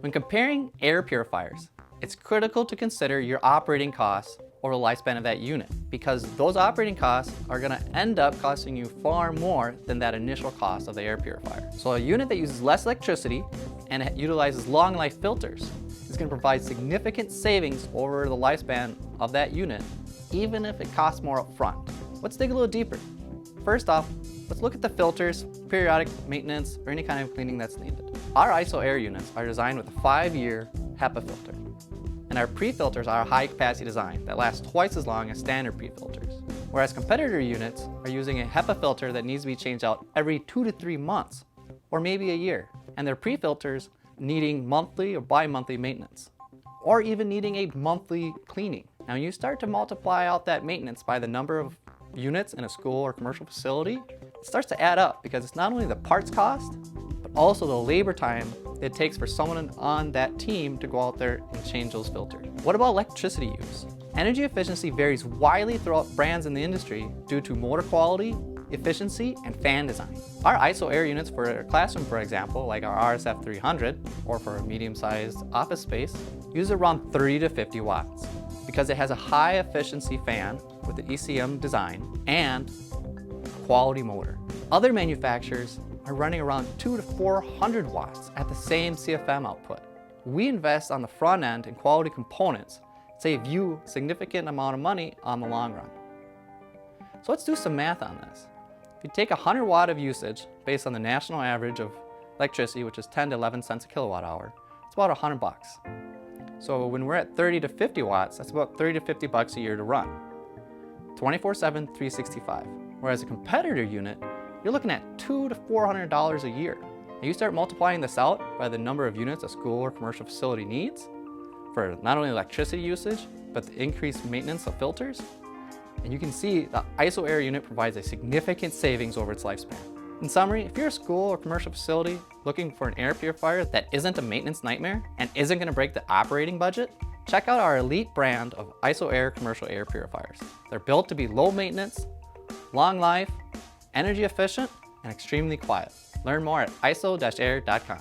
When comparing air purifiers, it's critical to consider your operating costs over the lifespan of that unit, because those operating costs are going to end up costing you far more than that initial cost of the air purifier. So a unit that uses less electricity and utilizes long life filters is going to provide significant savings over the lifespan of that unit, even if it costs more up front. Let's dig a little deeper. First off, let's look at the filters, periodic maintenance, or any kind of cleaning that's needed. Our ISO-Aire units are designed with a 5-year HEPA filter, and our pre-filters are a high-capacity design that lasts twice as long as standard pre-filters. Whereas competitor units are using a HEPA filter that needs to be changed out every 2 to 3 months, or maybe a year, and their pre-filters needing monthly or bi-monthly maintenance, or even needing a monthly cleaning. Now, when you start to multiply out that maintenance by the number of units in a school or commercial facility, it starts to add up, because it's not only the parts cost, but also the labor time it takes for someone on that team to go out there and change those filters. What about electricity use? Energy efficiency varies widely throughout brands in the industry due to motor quality, efficiency, and fan design. Our ISO-Aire units for a classroom, for example, like our RSF 300, or for a medium-sized office space, use around 30 to 50 watts because it has a high efficiency fan with the ECM design and quality motor. Other manufacturers are running around 200 to 400 watts at the same CFM output. We invest on the front end in quality components, save you a significant amount of money on the long run. So let's do some math on this. If you take 100 watt of usage based on the national average of electricity, which is 10 to 11 cents a kilowatt hour, it's about $100. So when we're at 30 to 50 watts, that's about 30 to 50 bucks a year to run. 24/7, 365. Whereas a competitor unit, you're looking at $200 to $400 a year. And you start multiplying this out by the number of units a school or commercial facility needs for not only electricity usage, but the increased maintenance of filters. And you can see the ISO-Aire unit provides a significant savings over its lifespan. In summary, if you're a school or commercial facility looking for an air purifier that isn't a maintenance nightmare and isn't going to break the operating budget, check out our elite brand of ISO-Aire commercial air purifiers. They're built to be low maintenance, long life, energy efficient, and extremely quiet. Learn more at iso-aire.com.